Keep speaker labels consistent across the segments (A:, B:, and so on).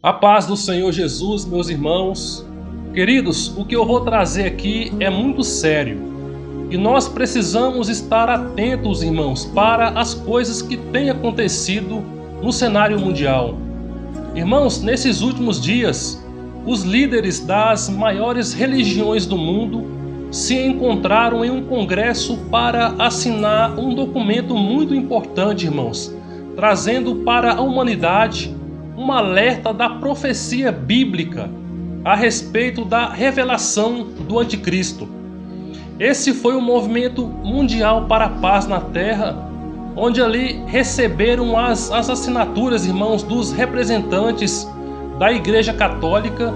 A: A paz do Senhor Jesus, meus irmãos. Queridos, o que eu vou trazer aqui é muito sério. E nós precisamos estar atentos, irmãos, para as coisas que têm acontecido no cenário mundial. Irmãos, nesses últimos dias, os líderes das maiores religiões do mundo se encontraram em um congresso para assinar um documento muito importante, irmãos, trazendo para a humanidade um alerta da profecia bíblica a respeito da revelação do anticristo. Esse foi o movimento mundial para a paz na terra, onde ali receberam as assinaturas, irmãos, dos representantes da Igreja Católica,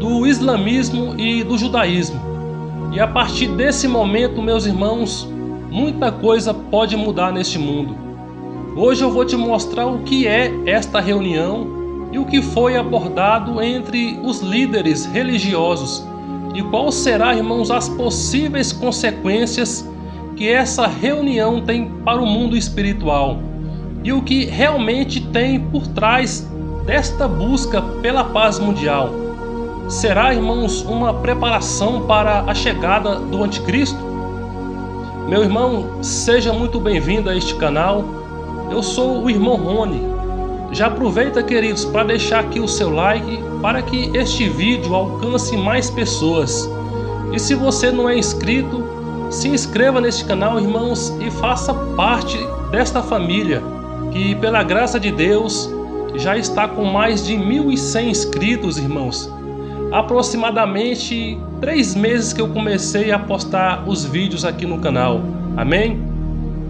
A: do islamismo e do judaísmo. E a partir desse momento, meus irmãos, muita coisa pode mudar neste mundo. Hoje eu vou te mostrar o que é esta reunião e o que foi abordado entre os líderes religiosos e qual será, irmãos, as possíveis consequências que essa reunião tem para o mundo espiritual e o que realmente tem por trás desta busca pela paz mundial. Será, irmãos, uma preparação para a chegada do anticristo? Meu irmão, seja muito bem-vindo a este canal. Eu sou o irmão Rony. Já aproveita, queridos, para deixar aqui o seu like para que este vídeo alcance mais pessoas. E se você não é inscrito, se inscreva neste canal, irmãos, e faça parte desta família que, pela graça de Deus, já está com mais de 1.100 inscritos, irmãos. Aproximadamente 3 meses que eu comecei a postar os vídeos aqui no canal. Amém?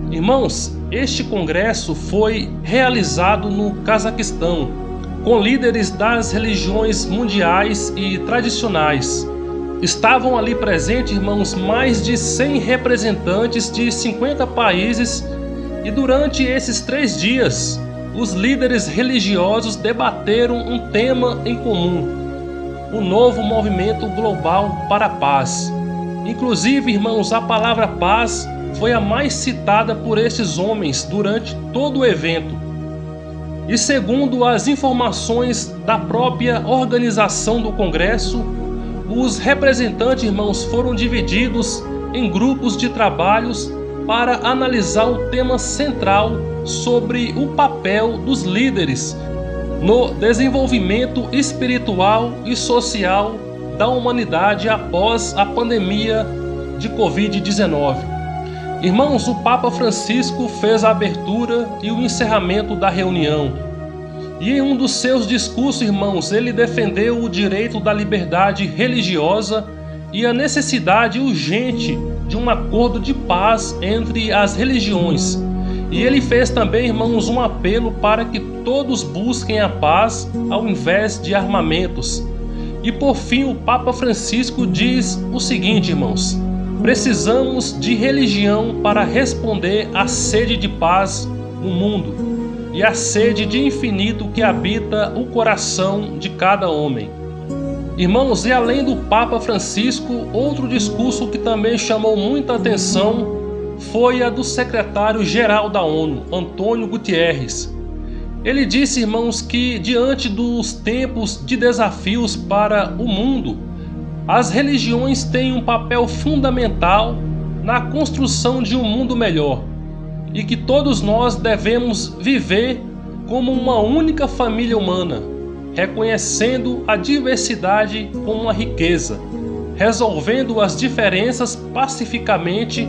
A: Irmãos, este congresso foi realizado no Cazaquistão, com líderes das religiões mundiais e tradicionais. Estavam ali presentes, irmãos, mais de 100 representantes de 50 países e durante esses 3 dias, os líderes religiosos debateram um tema em comum: o novo movimento global para a paz. Inclusive, irmãos, a palavra paz foi a mais citada por esses homens durante todo o evento. E segundo as informações da própria organização do congresso, os representantes, irmãos, foram divididos em grupos de trabalhos para analisar o tema central sobre o papel dos líderes no desenvolvimento espiritual e social da humanidade após a pandemia de Covid-19. Irmãos, o Papa Francisco fez a abertura e o encerramento da reunião. E em um dos seus discursos, irmãos, ele defendeu o direito da liberdade religiosa e a necessidade urgente de um acordo de paz entre as religiões. E ele fez também, irmãos, um apelo para que todos busquem a paz ao invés de armamentos. E por fim, o Papa Francisco diz o seguinte, irmãos: precisamos de religião para responder à sede de paz no mundo e à sede de infinito que habita o coração de cada homem. Irmãos, e além do Papa Francisco, outro discurso que também chamou muita atenção foi a do secretário-geral da ONU, Antônio Guterres. Ele disse, irmãos, que diante dos tempos de desafios para o mundo, as religiões têm um papel fundamental na construção de um mundo melhor e que todos nós devemos viver como uma única família humana, reconhecendo a diversidade como uma riqueza, resolvendo as diferenças pacificamente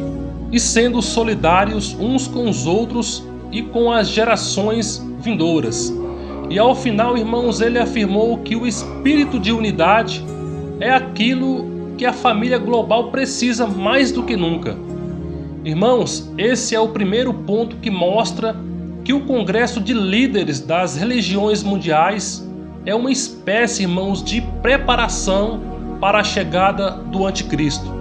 A: e sendo solidários uns com os outros e com as gerações vindouras. E ao final, irmãos, ele afirmou que o espírito de unidade é aquilo que a família global precisa mais do que nunca. Irmãos, esse é o primeiro ponto que mostra que o Congresso de Líderes das Religiões Mundiais é uma espécie, irmãos, de preparação para a chegada do anticristo.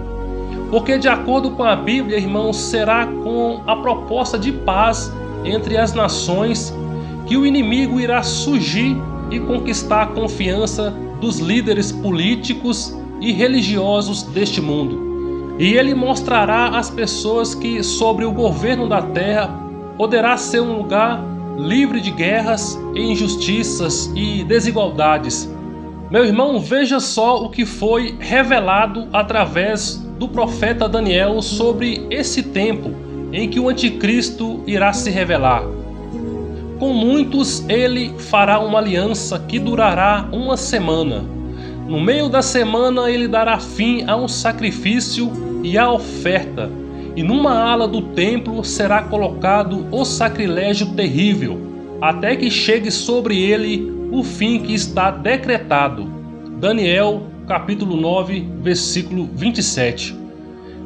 A: Porque de acordo com a Bíblia, irmãos, será com a proposta de paz entre as nações que o inimigo irá surgir e conquistar a confiança dos líderes políticos e religiosos deste mundo. E ele mostrará às pessoas que sobre o governo da terra poderá ser um lugar livre de guerras, injustiças e desigualdades. Meu irmão, veja só o que foi revelado através do profeta Daniel sobre esse tempo em que o anticristo irá se revelar. Com muitos ele fará uma aliança que durará uma semana. No meio da semana ele dará fim a um sacrifício e à oferta, e numa ala do templo será colocado o sacrilégio terrível, até que chegue sobre ele o fim que está decretado. Daniel, capítulo 9, versículo 27.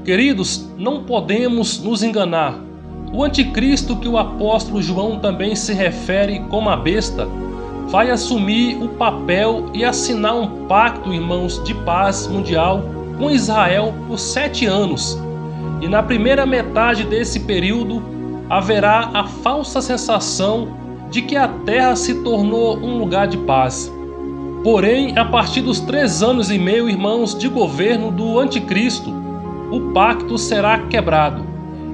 A: Queridos, não podemos nos enganar. O anticristo, que o apóstolo João também se refere como a besta, vai assumir o papel e assinar um pacto, irmãos, de paz mundial com Israel por 7 anos. E na primeira metade desse período haverá a falsa sensação de que a terra se tornou um lugar de paz. Porém, a partir dos 3 anos e meio, irmãos, de governo do anticristo, o pacto será quebrado.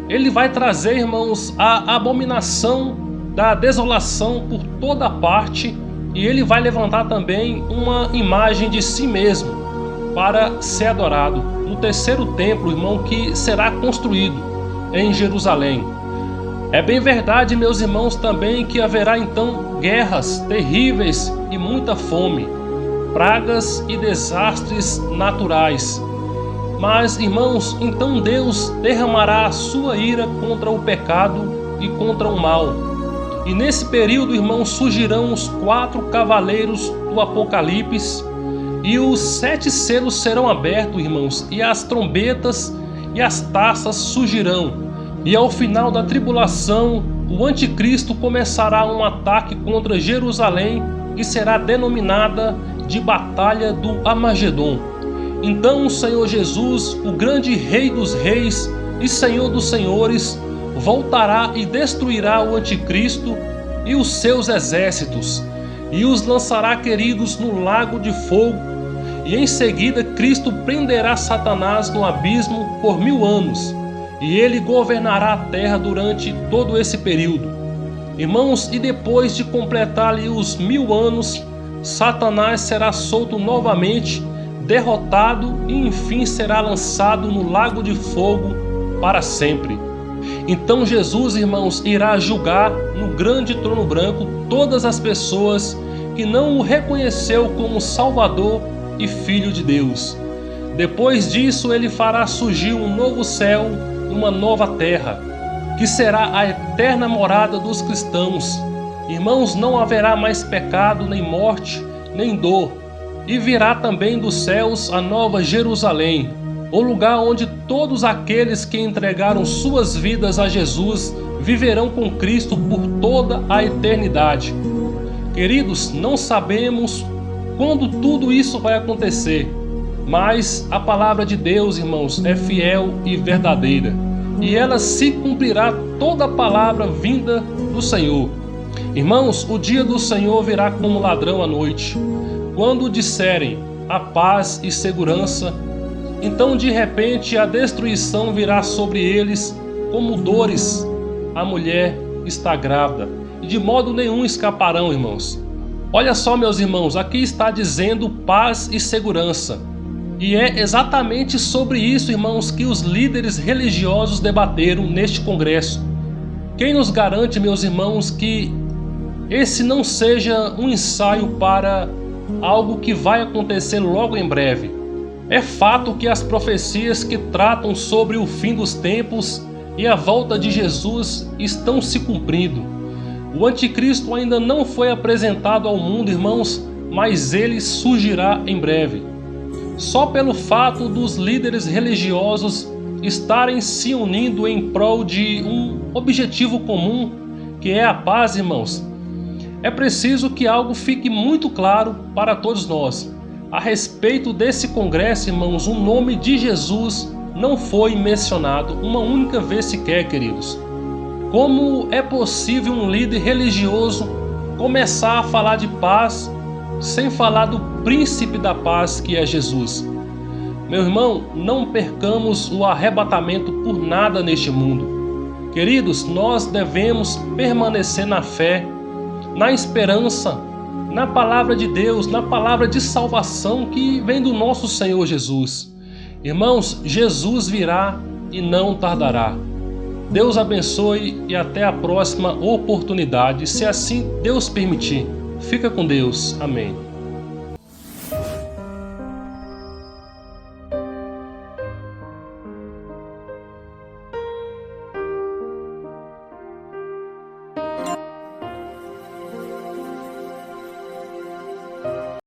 A: Ele vai trazer, irmãos, a abominação da desolação por toda parte, e ele vai levantar também uma imagem de si mesmo para ser adorado no terceiro templo, irmão, que será construído em Jerusalém. É bem verdade, meus irmãos, também que haverá então guerras terríveis e muita fome, pragas e desastres naturais. Mas, irmãos, então Deus derramará a sua ira contra o pecado e contra o mal. E nesse período, irmãos, surgirão os 4 cavaleiros do Apocalipse, e os 7 selos serão abertos, irmãos, e as trombetas e as taças surgirão. E ao final da tribulação, o anticristo começará um ataque contra Jerusalém, que será denominada de Batalha do Armagedon. Então o Senhor Jesus, o grande Rei dos Reis e Senhor dos Senhores, voltará e destruirá o anticristo e os seus exércitos, e os lançará, queridos, no lago de fogo. E em seguida Cristo prenderá Satanás no abismo por 1000 anos, e ele governará a terra durante todo esse período. Irmãos, e depois de completar-lhe os 1000 anos, Satanás será solto novamente, derrotado, e enfim será lançado no lago de fogo para sempre. Então Jesus, irmãos, irá julgar no grande trono branco todas as pessoas que não o reconheceu como Salvador e Filho de Deus. Depois disso ele fará surgir um novo céu e uma nova terra, que será a eterna morada dos cristãos. Irmãos, não haverá mais pecado, nem morte, nem dor. E virá também dos céus a nova Jerusalém, o lugar onde todos aqueles que entregaram suas vidas a Jesus viverão com Cristo por toda a eternidade. Queridos, não sabemos quando tudo isso vai acontecer, mas a palavra de Deus, irmãos, é fiel e verdadeira, e ela se cumprirá toda a palavra vinda do Senhor. Irmãos, o dia do Senhor virá como ladrão à noite. Quando disserem a paz e segurança, então de repente a destruição virá sobre eles como dores. A mulher está grávida, e de modo nenhum escaparão, irmãos. Olha só, meus irmãos, aqui está dizendo paz e segurança. E é exatamente sobre isso, irmãos, que os líderes religiosos debateram neste congresso. Quem nos garante, meus irmãos, que esse não seja um ensaio para algo que vai acontecer logo em breve? É fato que as profecias que tratam sobre o fim dos tempos e a volta de Jesus estão se cumprindo. O anticristo ainda não foi apresentado ao mundo, irmãos, mas ele surgirá em breve. Só pelo fato dos líderes religiosos estarem se unindo em prol de um objetivo comum, que é a paz, irmãos, é preciso que algo fique muito claro para todos nós. A respeito desse congresso, irmãos, o nome de Jesus não foi mencionado uma única vez sequer, queridos. Como é possível um líder religioso começar a falar de paz sem falar do príncipe da paz, que é Jesus? Meu irmão, não percamos o arrebatamento por nada neste mundo. Queridos, nós devemos permanecer na fé na esperança, na palavra de Deus, na palavra de salvação que vem do nosso Senhor Jesus. Irmãos, Jesus virá e não tardará. Deus abençoe e até a próxima oportunidade, se assim Deus permitir. Fica com Deus. Amém.